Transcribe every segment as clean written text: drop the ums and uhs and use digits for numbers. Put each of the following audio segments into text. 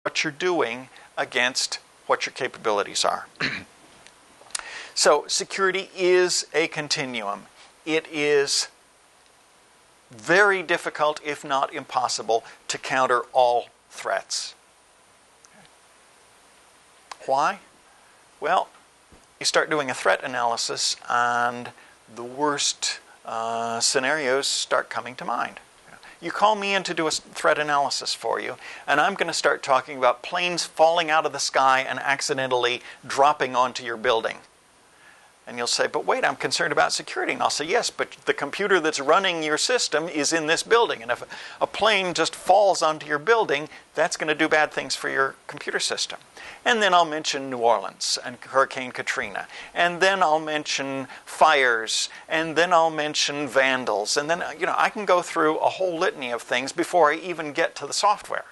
what you're doing against what your capabilities are. So security is a continuum. It is very difficult, if not impossible, to counter all threats. Why? Well, you start doing a threat analysis and the worst scenarios start coming to mind. You call me in to do a threat analysis for you, and I'm going to start talking about planes falling out of the sky and accidentally dropping onto your building. And you'll say, but wait, I'm concerned about security. And I'll say, yes, but the computer that's running your system is in this building. And if a plane just falls onto your building, that's going to do bad things for your computer system. And then I'll mention New Orleans and Hurricane Katrina. And then I'll mention fires. And then I'll mention vandals. And then, I can go through a whole litany of things before I even get to the software.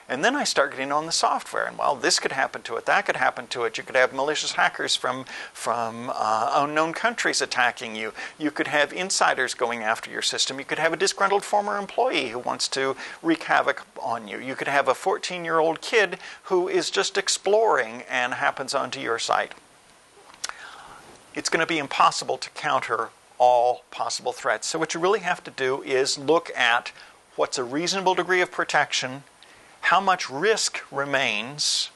And then I start getting on the software, and well, this could happen to it, that could happen to it. You could have malicious hackers from unknown countries attacking you. You could have insiders going after your system. You could have a disgruntled former employee who wants to wreak havoc on you. You could have a 14-year-old kid who is just exploring and happens onto your site. It's going to be impossible to counter all possible threats. So what you really have to do is look at what's a reasonable degree of protection, how much risk remains,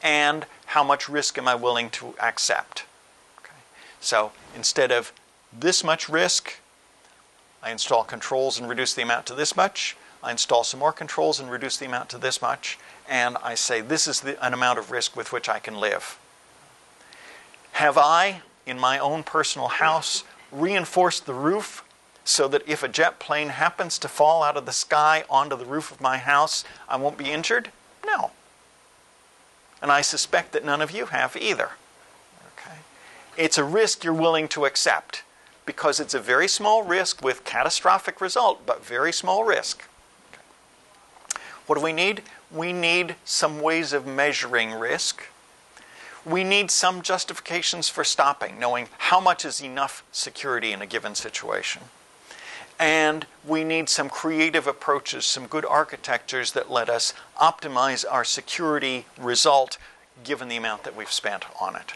and how much risk am I willing to accept. Okay. So instead of this much risk, I install controls and reduce the amount to this much. I install some more controls and reduce the amount to this much. And I say this is an amount of risk with which I can live. Have I, in my own personal house, reinforced the roof so that if a jet plane happens to fall out of the sky onto the roof of my house, I won't be injured? No. And I suspect that none of you have either. Okay. It's a risk you're willing to accept because it's a very small risk with catastrophic result, but very small risk. Okay. What do we need? We need some ways of measuring risk. We need some justifications for stopping, knowing how much is enough security in a given situation. And we need some creative approaches, some good architectures that let us optimize our security result given the amount that we've spent on it.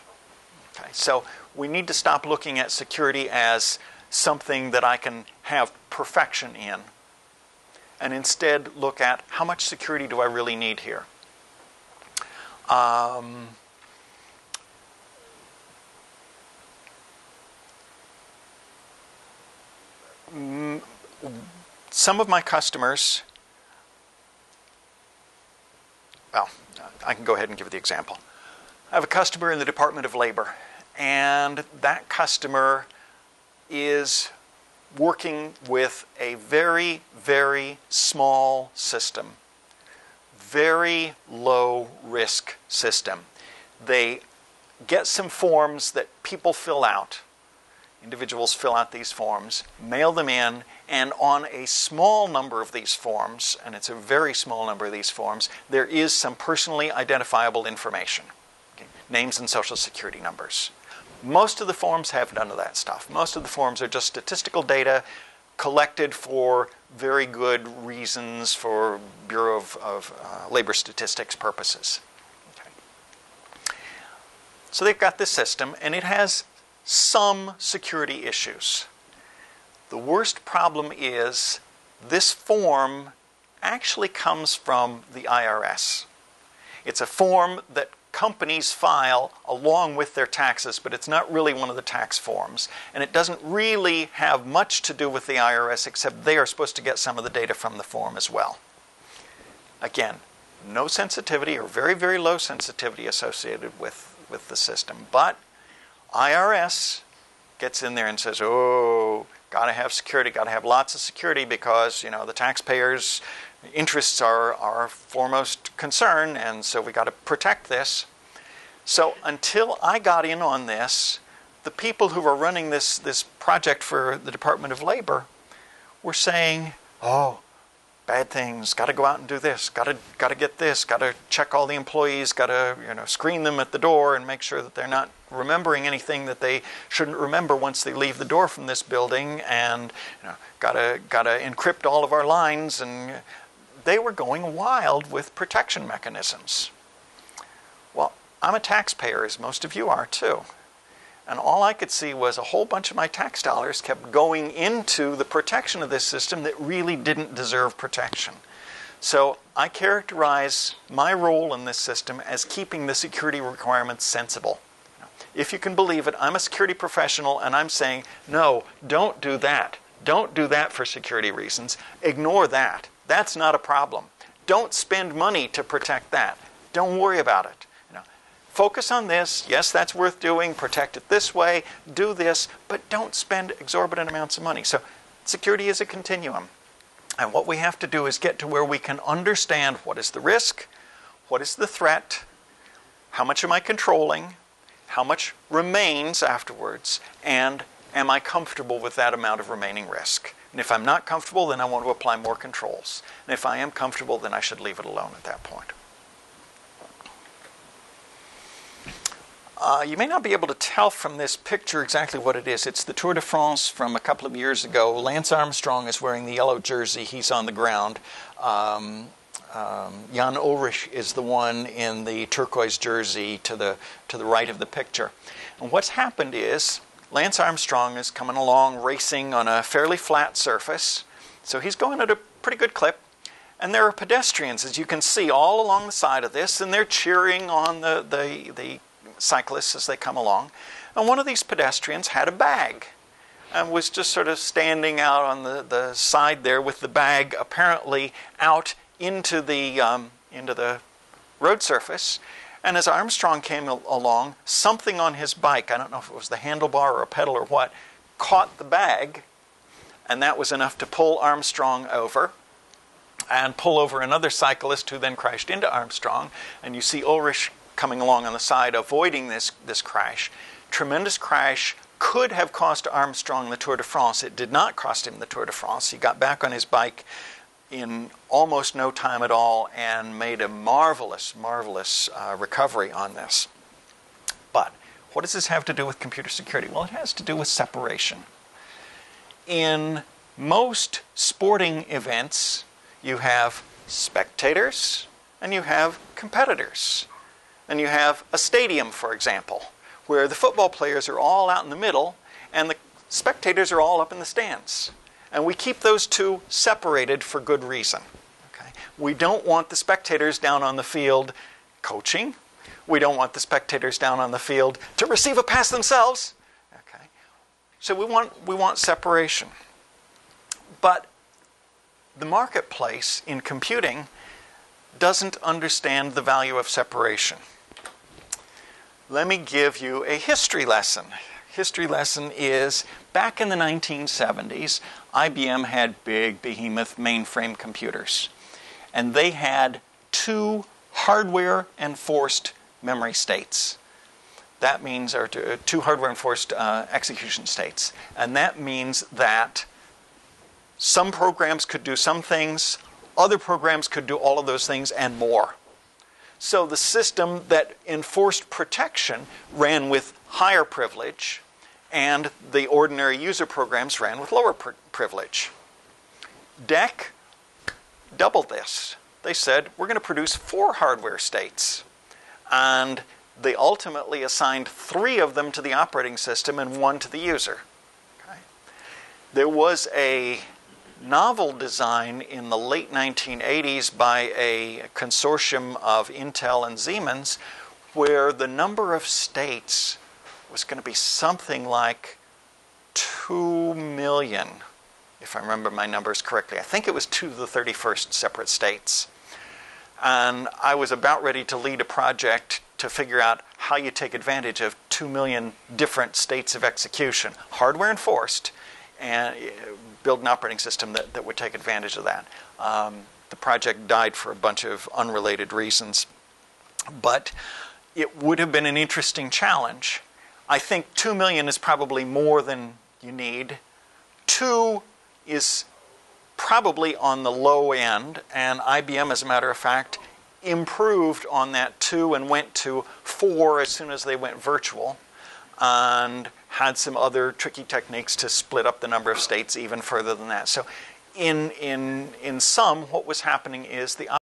Okay, so we need to stop looking at security as something that I can have perfection in, and instead look at how much security do I really need here. Some of my customers, well, I can go ahead and give the example. I have a customer in the Department of Labor, and that customer is working with a very, very small system, very low risk system. They get some forms that people fill out. Individuals fill out these forms, mail them in, and on a small number of these forms, and it's a very small number of these forms, there is some personally identifiable information. Okay? Names and social security numbers. Most of the forms have none of that stuff. Most of the forms are just statistical data collected for very good reasons for Bureau of Labor Statistics purposes. Okay. So they've got this system, and it has some security issues. The worst problem is this form actually comes from the IRS. It's a form that companies file along with their taxes, but it's not really one of the tax forms. And it doesn't really have much to do with the IRS, except they are supposed to get some of the data from the form as well. Again, no sensitivity or very, very low sensitivity associated with the system. But IRS gets in there and says, oh, got to have security, got to have lots of security because, the taxpayers' interests are our foremost concern, and so we got to protect this. So until I got in on this, the people who were running this project for the Department of Labor were saying, oh, bad things, got to go out and do this, got to get this, got to check all the employees, got to screen them at the door and make sure that they're not remembering anything that they shouldn't remember once they leave the door from this building, and got to encrypt all of our lines, and they were going wild with protection mechanisms. Well, I'm a taxpayer, as most of you are too. And all I could see was a whole bunch of my tax dollars kept going into the protection of this system that really didn't deserve protection. So I characterize my role in this system as keeping the security requirements sensible. If you can believe it, I'm a security professional and I'm saying, no, don't do that. Don't do that for security reasons. Ignore that. That's not a problem. Don't spend money to protect that. Don't worry about it. Focus on this. Yes, that's worth doing. Protect it this way. Do this. But don't spend exorbitant amounts of money. So security is a continuum. And what we have to do is get to where we can understand what is the risk, what is the threat, how much am I controlling, how much remains afterwards, and am I comfortable with that amount of remaining risk? And if I'm not comfortable, then I want to apply more controls. And if I am comfortable, then I should leave it alone at that point. You may not be able to tell from this picture exactly what it is. It's the Tour de France from a couple of years ago. Lance Armstrong is wearing the yellow jersey. He's on the ground. Jan Ulrich is the one in the turquoise jersey to the right of the picture. And what's happened is Lance Armstrong is coming along racing on a fairly flat surface. So he's going at a pretty good clip. And there are pedestrians, as you can see, all along the side of this, and they're cheering on the cyclists as they come along. And one of these pedestrians had a bag and was just sort of standing out on the side there with the bag apparently out into the road surface. And as Armstrong came along, something on his bike, I don't know if it was the handlebar or a pedal or what, caught the bag, and that was enough to pull Armstrong over and pull over another cyclist who then crashed into Armstrong. And you see Ulrich coming along on the side, avoiding this crash. Tremendous crash, could have cost Armstrong the Tour de France. It did not cost him the Tour de France. He got back on his bike in almost no time at all and made a marvelous recovery on this. But what does this have to do with computer security? Well, it has to do with separation. In most sporting events, you have spectators and you have competitors. And you have a stadium, for example, where the football players are all out in the middle and the spectators are all up in the stands. And we keep those two separated for good reason. Okay? We don't want the spectators down on the field coaching. We don't want the spectators down on the field to receive a pass themselves. Okay? So we want separation. But the marketplace in computing doesn't understand the value of separation. Let me give you a history lesson. History lesson is, back in the 1970s, IBM had big behemoth mainframe computers. And they had two hardware-enforced memory states. That means, or two hardware-enforced execution states. And that means that some programs could do some things, other programs could do all of those things and more. So the system that enforced protection ran with higher privilege, and the ordinary user programs ran with lower privilege. DEC doubled this. They said, we're going to produce 4 hardware states. And they ultimately assigned 3 of them to the operating system and 1 to the user. Okay. There was a novel design in the late 1980s by a consortium of Intel and Siemens where the number of states was going to be something like 2 million, if I remember my numbers correctly. I think it was 2 to the 31st separate states. And I was about ready to lead a project to figure out how you take advantage of 2 million different states of execution, hardware enforced, and build an operating system that would take advantage of that. The project died for a bunch of unrelated reasons. But it would have been an interesting challenge. I think 2 million is probably more than you need. 2 is probably on the low end, and IBM, as a matter of fact, improved on that 2 and went to 4 as soon as they went virtual, and had some other tricky techniques to split up the number of states even further than that. So in sum, what was happening is the